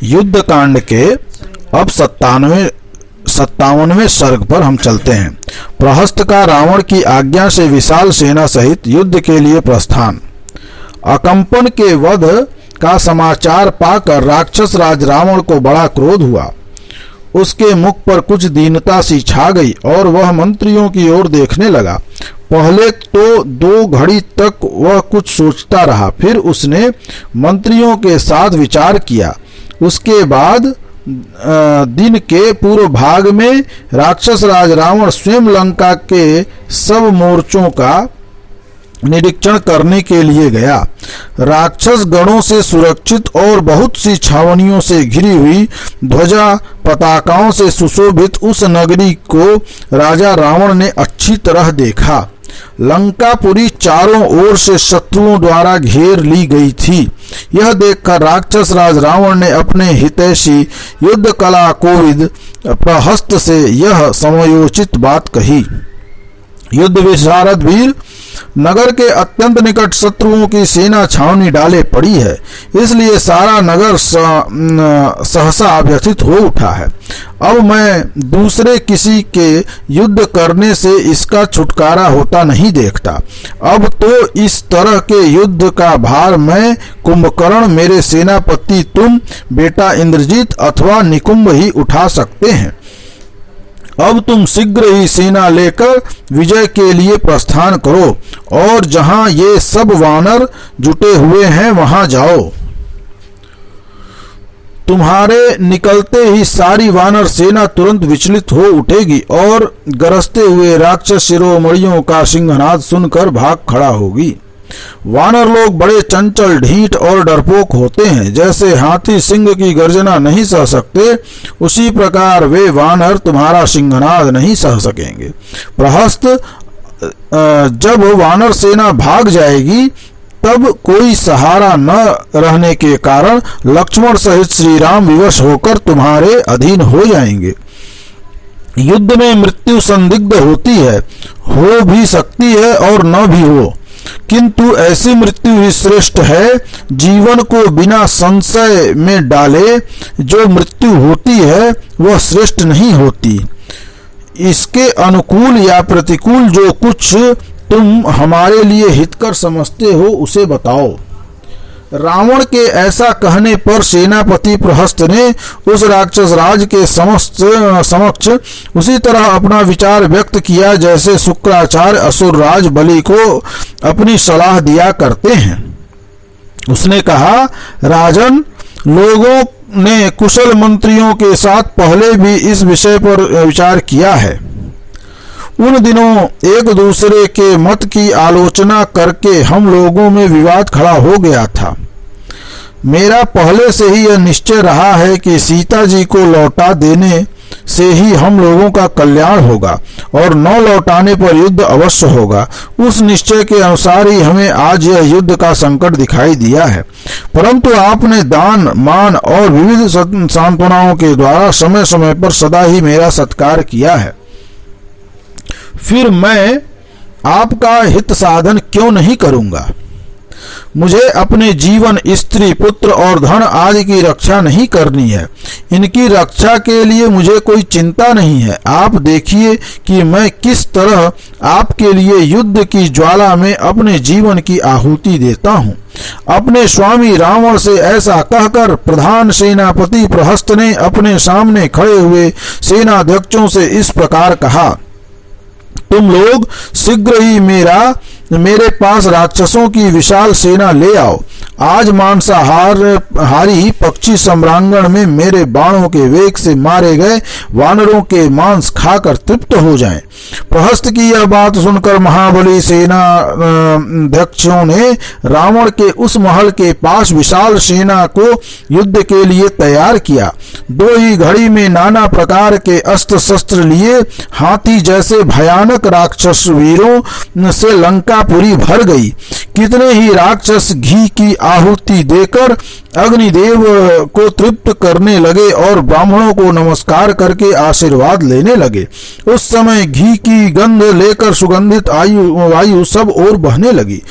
युद्ध कांड के अब 57वें सर्ग पर हम चलते हैं। प्रहस्त का रावण की आज्ञा से विशाल सेना सहित युद्ध के लिए प्रस्थान। अकंपन के वध का समाचार पाकर राक्षस राज रावण को बड़ा क्रोध हुआ। उसके मुख पर कुछ दीनता सी छा गई और वह मंत्रियों की ओर देखने लगा। पहले तो 2 घड़ी तक वह कुछ सोचता रहा, फिर उसने मंत्रियों के साथ विचार किया। उसके बाद दिन के पूर्व भाग में राक्षस राज रावण स्वयं लंका के सब मोर्चों का निरीक्षण करने के लिए गया। राक्षस गणों से सुरक्षित और बहुत सी छावनियों से घिरी हुई ध्वजा पताकाओं से सुशोभित उस नगरी को राजा रावण ने अच्छी तरह देखा। लंकापुरी चारों ओर से शत्रुओं द्वारा घेर ली गई थी। यह देखकर राक्षस राज रावण ने अपने हितैषी युद्ध कला कोविद प्रहस्त से यह समयोचित बात कही। युद्ध विशारद वीर, नगर के अत्यंत निकट शत्रुओं की सेना छावनी डाले पड़ी है, इसलिए सारा नगर सहसा व्यथित हो उठा है। अब मैं दूसरे किसी के युद्ध करने से इसका छुटकारा होता नहीं देखता। अब तो इस तरह के युद्ध का भार मैं, कुंभकर्ण, मेरे सेनापति तुम, बेटा इंद्रजीत अथवा निकुंभ ही उठा सकते हैं। अब तुम शीघ्र ही सेना लेकर विजय के लिए प्रस्थान करो और जहां ये सब वानर जुटे हुए हैं वहां जाओ। तुम्हारे निकलते ही सारी वानर सेना तुरंत विचलित हो उठेगी और गरजते हुए राक्षस शिरोमणियों का सिंहनाद सुनकर भाग खड़ा होगी। वानर लोग बड़े चंचल, ढीठ और डरपोक होते हैं। जैसे हाथी सिंह की गर्जना नहीं सह सकते, उसी प्रकार वे वानर तुम्हारा सिंहनाद नहीं सह सकेंगे। प्रहस्त, जब वानर सेना भाग जाएगी तब कोई सहारा न रहने के कारण लक्ष्मण सहित श्री राम विवश होकर तुम्हारे अधीन हो जाएंगे। युद्ध में मृत्यु संदिग्ध होती है, हो भी सकती है और न भी हो, किंतु ऐसी मृत्यु ही श्रेष्ठ है जीवन को बिना संशय में डाले। जो मृत्यु होती है वह श्रेष्ठ नहीं होती। इसके अनुकूल या प्रतिकूल जो कुछ तुम हमारे लिए हितकर समझते हो उसे बताओ। रावण के ऐसा कहने पर सेनापति प्रहस्त ने उस राक्षस राज के समक्ष उसी तरह अपना विचार व्यक्त किया जैसे शुक्राचार्य असुर राज बलि को अपनी सलाह दिया करते हैं। उसने कहा, राजन, लोगों ने कुशल मंत्रियों के साथ पहले भी इस विषय पर विचार किया है। उन दिनों एक दूसरे के मत की आलोचना करके हम लोगों में विवाद खड़ा हो गया था। मेरा पहले से ही यह निश्चय रहा है कि सीता जी को लौटा देने से ही हम लोगों का कल्याण होगा और न लौटाने पर युद्ध अवश्य होगा। उस निश्चय के अनुसार ही हमें आज यह युद्ध का संकट दिखाई दिया है। परंतु आपने दान, मान और विविध सांत्वनाओं के द्वारा समय समय पर सदा ही मेरा सत्कार किया है। फिर मैं आपका हित साधन क्यों नहीं करूंगा? मुझे अपने जीवन, स्त्री, पुत्र और धन आदि की रक्षा नहीं करनी है। इनकी रक्षा के लिए मुझे कोई चिंता नहीं है। आप देखिए कि मैं किस तरह आपके लिए युद्ध की ज्वाला में अपने जीवन की आहुति देता हूँ। अपने स्वामी रावण से ऐसा कहकर प्रधान सेनापति प्रहस्त ने अपने सामने खड़े हुए सेनाध्यक्षों से इस प्रकार कहा, तुम लोग शीघ्र ही मेरे पास राक्षसों की विशाल सेना ले आओ। आज मांसाहारी पक्षी सम्रांगण में मेरे बाणों के वेग से मारे गए वानरों के मांस खाकर तृप्त हो जाएं। प्रहस्त की यह बात सुनकर महाबली सेनाध्यक्षों ने रावण के उस महल के पास विशाल सेना को युद्ध के लिए तैयार किया। 2 ही घड़ी में नाना प्रकार के अस्त्र शस्त्र लिए हाथी जैसे भयानक राक्षस वीरों से लंकापुरी भर गई। कितने ही राक्षस घी की आहुति देकर अग्निदेव को तृप्त करने लगे और ब्राह्मणों को नमस्कार करके आशीर्वाद लेने लगे। उस समय घी की गंध लेकर सुगंधित वायु सब ओर बहने लगी।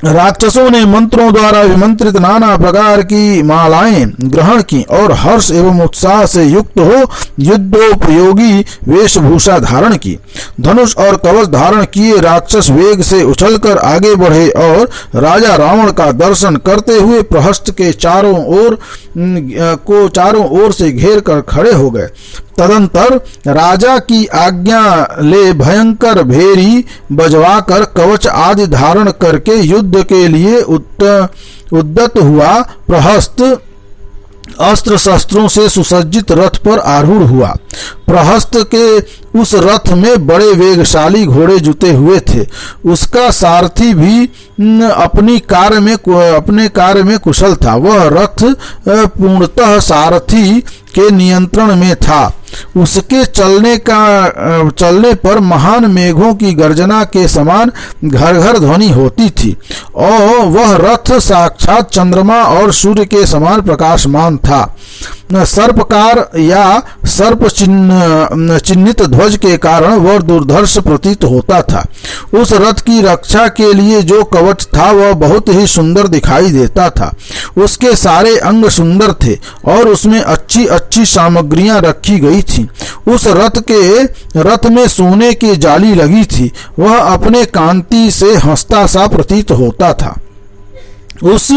राक्षसों ने मंत्रों द्वारा विमंत्रित नाना प्रकार की मालाएं ग्रहण की और हर्ष एवं उत्साह से युक्त हो युद्धोपयोगी वेशभूषा धारण की। धनुष और कवच धारण किए राक्षस वेग से उछलकर आगे बढ़े और राजा रावण का दर्शन करते हुए प्रहस्त के चारों ओर से घेर कर खड़े हो गए। तदंतर राजा की आज्ञा ले भयंकर भेरी बजवाकर कवच आदि धारण करके युद्ध के लिए उद्यत हुआ। प्रहस्त अस्त्र शस्त्रों से सुसज्जित रथ पर आरूढ़ हुआ। प्रहस्त के उस रथ में बड़े वेगशाली घोड़े जुते हुए थे। उसका सारथी भी अपने कार्य में कुशल था। वह रथ पूर्णतः सारथी के नियंत्रण में था। उसके चलने पर महान मेघों की गर्जना के समान घर घर ध्वनि होती थी और वह रथ साक्षात चंद्रमा और सूर्य के समान प्रकाशमान था। सर्पकार या सर्प चिन्हित ध्वज के कारण वह दुर्धर्ष प्रतीत होता था। उस रथ की रक्षा के लिए जो कवच था वह बहुत ही सुंदर दिखाई देता था। उसके सारे अंग सुंदर थे और उसमें अच्छी अच्छी सामग्रियां रखी गई थी। उस रथ में सोने की जाली लगी थी। वह अपने कांति से हंसता सा प्रतीत होता था। उस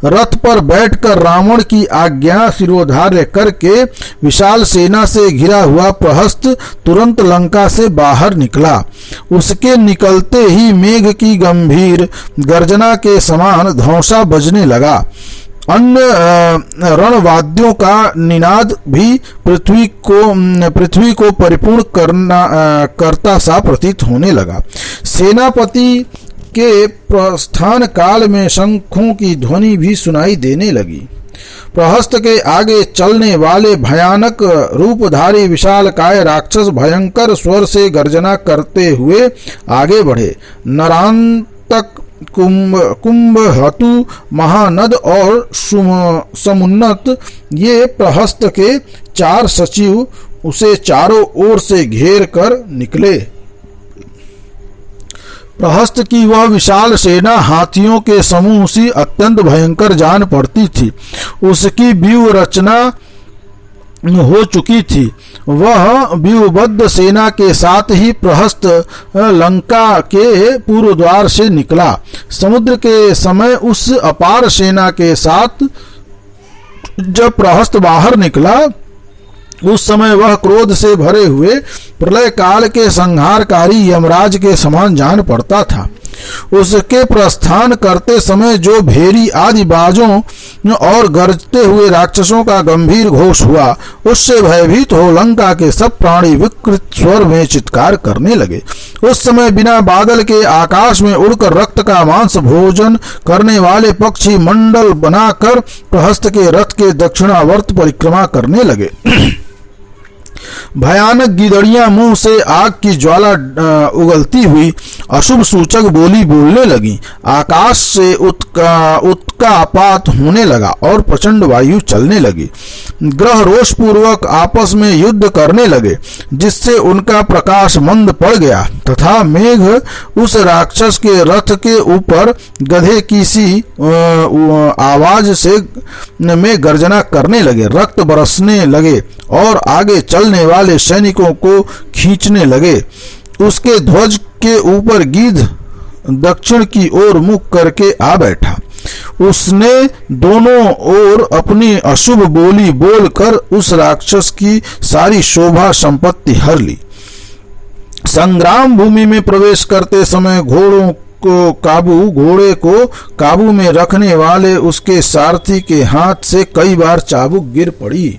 रथ पर बैठकर रावण की आज्ञा शिरोधार्य करके विशाल सेना से घिरा हुआ प्रहस्त तुरंत लंका से बाहर निकला। उसके निकलते ही मेघ की गंभीर गर्जना के समान धौंसा बजने लगा। अन्य रणवाद्यों का निनाद भी पृथ्वी को परिपूर्ण करता सा प्रतीत होने लगा। सेनापति के प्रस्थान काल में शंखों की ध्वनि भी सुनाई देने लगी। प्रहस्त के आगे चलने वाले भयानक रूपधारी विशालकाय राक्षस भयंकर स्वर से गर्जना करते हुए आगे बढ़े। नरांतक कुंभहतु महानद और समुन्नत ये प्रहस्त के 4 सचिव उसे चारों ओर से घेर कर निकले। प्रहस्त की वह विशाल सेना हाथियों के समूह सी अत्यंत भयंकर जान पड़ती थी। उसकी व्यूह रचना हो चुकी थी। वह व्यूहबद्ध सेना के साथ ही प्रहस्त लंका के पूर्व द्वार से निकला। समुद्र के समय उस अपार सेना के साथ जब प्रहस्त बाहर निकला उस समय वह क्रोध से भरे हुए प्रलय काल के संहारकारी यमराज के समान जान पड़ता था। उसके प्रस्थान करते समय जो भेरी आदि बाजों और गरजते हुए राक्षसों का गंभीर घोष हुआ, उससे भयभीत हो लंका के सब प्राणी विकृत स्वर में चित्कार करने लगे। उस समय बिना बादल के आकाश में उड़कर रक्त का मांस भोजन करने वाले पक्षी मंडल बनाकर प्रहस्त के रथ के दक्षिणावर्त परिक्रमा करने लगे। भयानक गिदड़ियां मुंह से आग की ज्वाला उगलती हुई अशुभ सूचक बोली बोलने लगी। आकाश से उत्कापात होने लगा और प्रचंड वायु चलने लगी। ग्रह रोष पूर्वक आपस में युद्ध करने लगे, जिससे उनका प्रकाश मंद पड़ गया तथा मेघ उस राक्षस के रथ के ऊपर गधे की सी आवाज से में गर्जना करने लगे। रक्त बरसने लगे और आगे चलने वाले सैनिकों को खींचने लगे। उसके ध्वज के ऊपर गिद्ध दक्षिण की ओर मुख करके आ बैठा। उसने दोनों ओर अपनी अशुभ बोली बोलकर उस राक्षस की सारी शोभा संपत्ति हर ली। संग्राम भूमि में प्रवेश करते समय घोड़े को काबू में रखने वाले उसके सारथी के हाथ से कई बार चाबुक गिर पड़ी।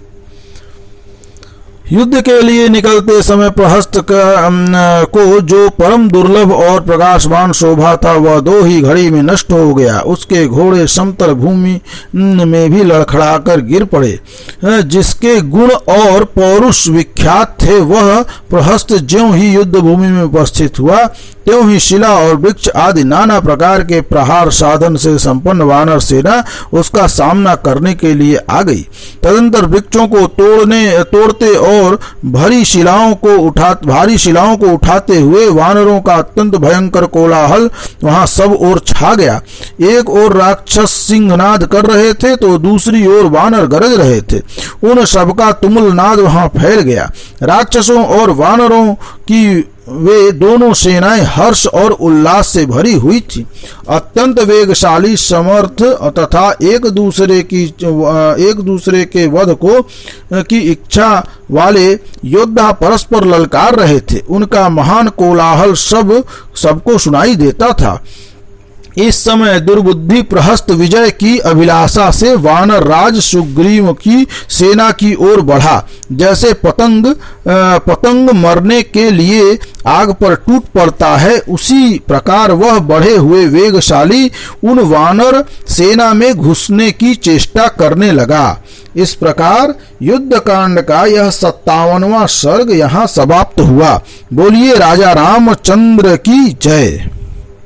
युद्ध के लिए निकलते समय प्रहस्त को जो परम दुर्लभ और प्रकाशवान शोभा था वह 2 ही घड़ी में नष्ट हो गया। उसके घोड़े समतल भूमि में भी लड़खड़ाकर गिर पड़े। जिसके गुण और पौरुष विख्यात थे वह प्रहस्त ज्यों ही युद्ध भूमि में उपस्थित हुआ त्यों ही शिला और वृक्ष आदि नाना प्रकार के प्रहार साधन से संपन्न वानर सेना उसका सामना करने के लिए आ गई। तदंतर वृक्षों को तोड़ते और और भारी शिलाओं को उठाते हुए वानरों का अत्यंत भयंकर कोलाहल वहां सब ओर छा गया। एक ओर राक्षस सिंहनाद कर रहे थे तो दूसरी ओर वानर गरज रहे थे। उन सबका तुमुल नाद वहां फैल गया। राक्षसों और वानरों की वे दोनों सेनाएं हर्ष और उल्लास से भरी हुई थी। अत्यंत वेगशाली, समर्थ तथा एक दूसरे के वध की इच्छा वाले योद्धा परस्पर ललकार रहे थे। उनका महान कोलाहल सबको सुनाई देता था। इस समय दुर्बुद्धि प्रहस्त विजय की अभिलाषा से वानर राज सुग्रीव की सेना की ओर बढ़ा। जैसे पतंग मरने के लिए आग पर टूट पड़ता है, उसी प्रकार वह बढ़े हुए वेगशाली उन वानर सेना में घुसने की चेष्टा करने लगा। इस प्रकार युद्ध कांड का यह 57वां सर्ग यहाँ समाप्त हुआ। बोलिए राजा रामचंद्र की जय।